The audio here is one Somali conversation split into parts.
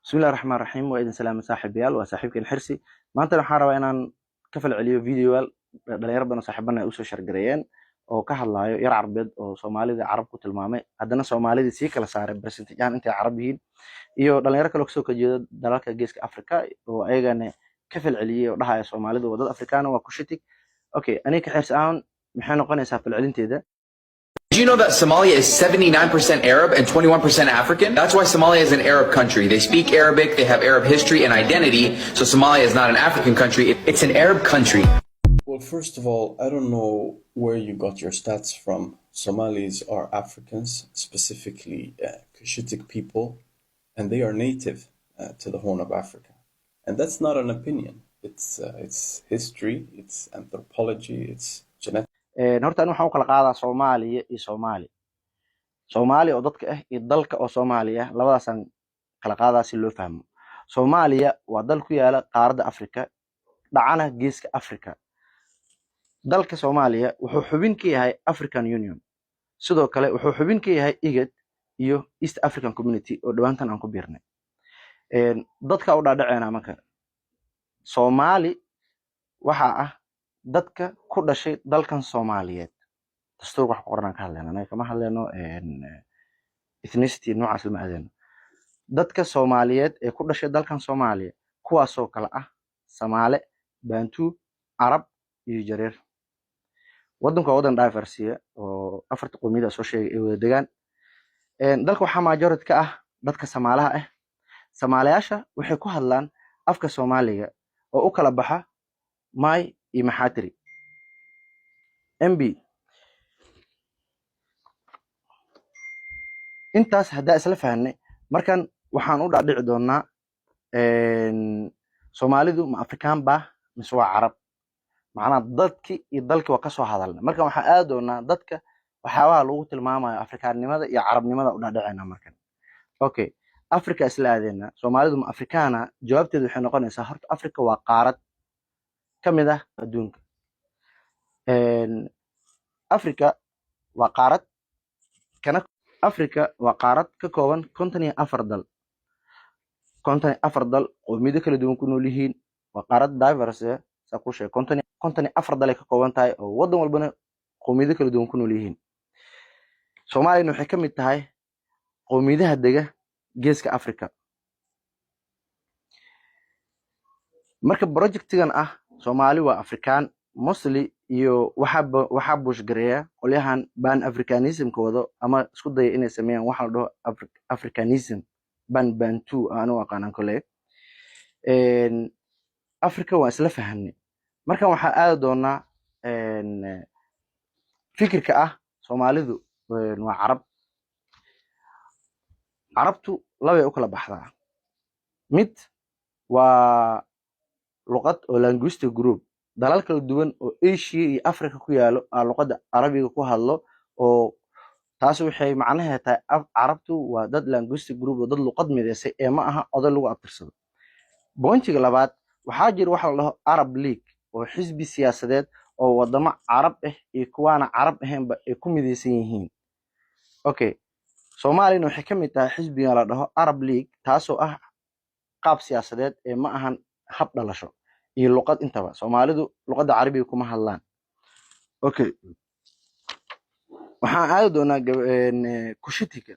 بسم الله الرحمن الرحيم وإذن سلام صاحب يال وصاحبك الحرسي ما أنت waxaan rabaa inaan ka falceliyo video dhalinyaro badan oo saaxiibana ay u soo shargareeyeen oo ka hadlayo yar carbeed oo Soomaalida carab ku tilmaamay haddana Soomaalida si kala saaray percentage aan intay carab yihiin iyo dhalinyaro kale oo kasoo jeeda dalalka geeska Afrika oo ayagana ka falceliyay oo dhahaya Soomaalida waa dad Afrikaan waa ku shitig okay aniga xirsi aan maxay noqonaysaa falcelinteeda. Do you know that Somalia is 79% Arab and 21% African? That's why Somalia is an Arab country. They speak Arabic, they have Arab history and identity, so Somalia is not an African country, it's an Arab country. Well, first of all, I don't know where you got your stats from. Somalis are Africans, specifically Cushitic people, and they are native to the Horn of Africa. And that's not an opinion. It's history, it's anthropology, it's genetics. horta anu waxaan u kala qaadaa Soomaaliya iyo Soomaali. Soomaali oo dadka ah iyo dalka oo Soomaaliya labadaasaan kala qaadaa si loo fahmo. Soomaaliya waa dal ku yaala qaaradda Afrika, dhacana geeska Afrika. Dalka Soomaaliya wuxuu xubin ka yahay African Union. Sidoo kale wuxuu xubin ka yahay IGAD iyo East African Community oo dhawaantan aan ku biirnay. Dadka u dhaadhaceena marka Soomaali waxa ah dadka ku dhashay dalkan Soomaaliyeed dastuur wax qoran ka hadlayna anaga kama hadlayno ethnicity noocaas lama adeeno dadka Soomaaliyeed ee ku dhashay dalkan Soomaaliya kuwaas oo kala ah Soomaali, Bantu, Arab iyo Jareer. Wadanka waa wadan diverse oo afarta qowmiyad soo sheegay ee wada degaan dalka waxa majority ka ah dadka Soomaaliha ah. Soomaaliyaasha waxay ku hadlaan afka Soomaaliga oo u kala baxa May iyo Maxaatiri. MB intaas hadda isla fahanay markan waxaan u dhaadhici doonaa Soomaalidu ma Afrikaan ba mise waa Carab macna dadkii iyo dalkii waa ka soo hadalnay markan waxaan aad doonaa dadka waxyaabaha lagu tilmaamayo Afrikaanimada iyo Carabnimada u dhaadhicina markan. Okay Afrika isla aadena Soomaalidu ma Afrikaana jawaabteedu waxay noqonaysaa horta Afrika waa qaarad kamid ah adduunka. Afrika waa qaarad Afrika waa qaarad ka kooban 54 dal. 54 dal oo middo kala duwan ku nool yihiin waa qaarad diverse sa ku sheeg 54 dal ay ka kooban tahay oo wadan walbana qowmiyado kala duwan ku nool yihiin. Soomaaliya waxay kamid tahay qowmiyadaha dega geeska Afrika. Marka projectigan ah Soomaali waa Afrikaan mostly iyo waxa bush gareeya qolyahan ban Africanism ka wado ama isku day inay sameeyaan waxa la dhaho Africanism Bantu aanu aqaanan kale Afrika waa isla fahanay markan waxa aad doonaa fikirka ah Soomaalidu waa Carab. Carabtu laba ay u kala baxdaa mid waa luqad oo linguistic group dalal kala duwan oo Asia iyo Afrika ku yaalo luqadda Arabiga ku hadlo oo taas waxay macnaheedu tahay Carabtu waa dad linguistic group oo dad luqad mideysay ee ma aha oday lagu abtirsado. Boontiga labaad waxaa jira waxa la dhaho Arab League oo xisbi siyaasadeed oo wadamo Carab ah iyo kuwaana Carab ahaynba ay ku mideysan yihiin. Okay Soomaaliya waxay kamid tahay xisbiga la dhaho Arab League taasoo ah qaab siyaasadeed ee ma ahan hab dhalasho iyo luqad intaba Soomaalidu luqadda Carabiga kuma hadlaan. Okay waxaan aad doonaa Kushitiga.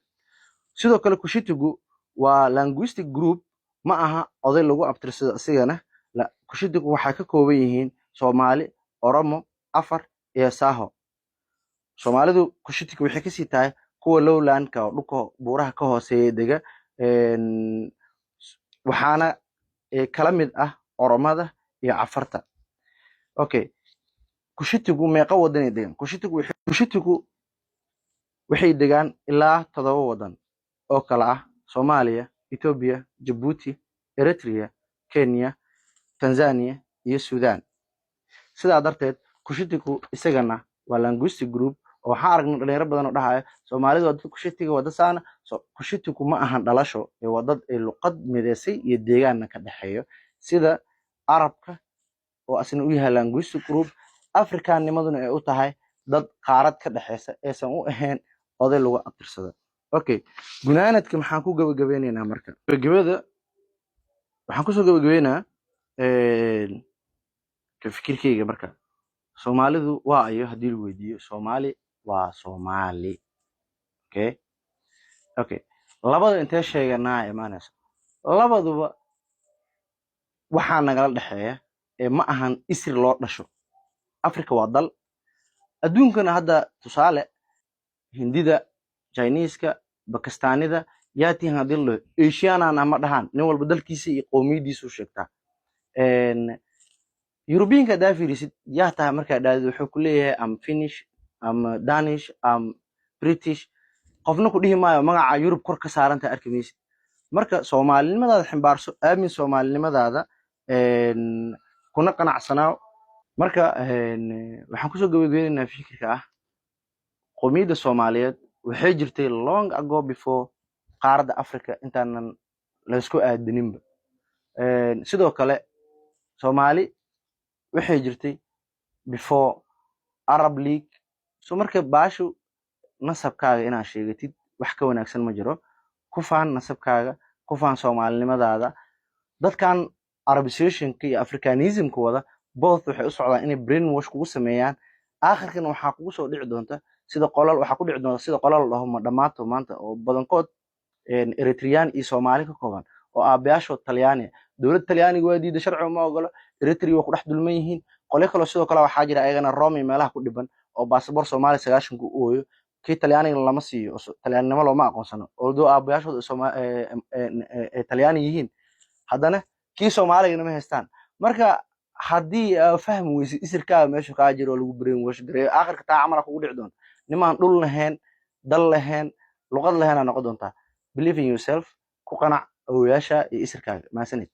Sidoo kale Kushitigu waa linguistic group ma aha oday lagu abtirsado asigana Kushitigu waxay ka kooban yihiin Soomaali, Oromo, Afar iyo Saaho. Soomaalidu Kushitiga waxay ka sii tahay kuwa lowland-ka oo dhulka buuraha ka hooseeya dega waxaana kala mid ah Oromada iyo Afarta. Okay Kushitigu meeqa wadan ay degan Kushitigu waxay degaan ilaa 7 wadan oo kala ah Soomaaliya, Ethiopia, Djibouti, Eritrea, Kenya, Tanzania iyo Sudan. Sidaa darteed Kushitigu isagana waa linguistic group oo waxaan aragnay dhalinyaro badan oo dhahayo Soomaalidu waa dad Kushitiga wada saana Kushitigu ma ahan dhalasho ee wadad ay luqad mideysay iyo deegaanna ka dhaxeeyo sida Arabka oo asna u yahay linguistic group Afrikaanimaduna ay u tahay dad qaarad ka dhaxeysa aysan u ahayn oday lagu abtirsado. Okay gunaanadka maxaan ku gabagabeynaynaa marka gabagabada waxaan kusoo gabagabeynaa ka fikirkeyga marka soomaalidu waa ayo haddii la weydiiyo soomaali waa soomaali. Okay, okay, labada intee sheeganaa imaanaysa labaduba waxaa nagala dhexeeya ma ahan isri loo dhasho. Africa waa dal, adduunkana hadda tusaale hindida, chineeska, bakistaanida yaatiin haddii lo asianana ma dhahaan, nin walba dalkiisa iyo qowmiyadiisu sheegtaa. Europeanka hadaa fiirisid yaa tahay markaa dhaadid wuxuu ku leeyahay am Finnish, am Danish, am British. qofna ku dhihi maayo magaca Yurub kor ka saarantahay arki maysid. marka soomaalinimadaada ximbaarso, aamin soomaalinimadaada, kuna qanacsanaa. marka waxaan kusoo gabagabeynaynaa fikirka ah qowmiyadda Soomaaliyeed waxay jirtay long ago before qaaradda Africa intaanan laysku aadaninba. sidoo kale Soomaali waxay jirtay before Arab League. so marka baashu nasabkaaga inaad sheegatid wax ka wanaagsan ma jiro. ku faan nasabkaaga, ku faan soomaalinimadaada. dadkan Arabizationka iyo Africanismka wada both waxay u socdaan inay brainwash kugu sameeyaan. aakhirkana waxaa kugu soo dhici doonta sida qolal, waxaa ku dhici doonta sida qolal la dhaho ma dhamaato maanta oo badankood Eritrean iyo Soomaali ka kooban oo aabayaashood Talyaani. dowladda Talyaaniga waa diiday, sharci ma ogolo. Eritrea waa ku dhex dulman yihiin. qolyo kale sidoo kale waxaa jira ayagana Rome meelaha ku dhiban oo baasaboor Soomaali 90 u ooyo. kii Talyaaniga lama siiyo, Talyaanimo looma aqoonsano. although aabayaashood Talyaani yihiin, haddana kii Soomaaligana ma haystaan. marka haddii fahmi weysid isirkaaga meesha kaa jiro oo lagu brainwash gareeyo, aakhirka taa camal kugu dhici doonta. nimaan dhul lahayn, dal lahayn, luqad lahayn aa noqon doontaa. believe in yourself, ku qanac awoowayaasha iyo isirkaaga. mahadsanid.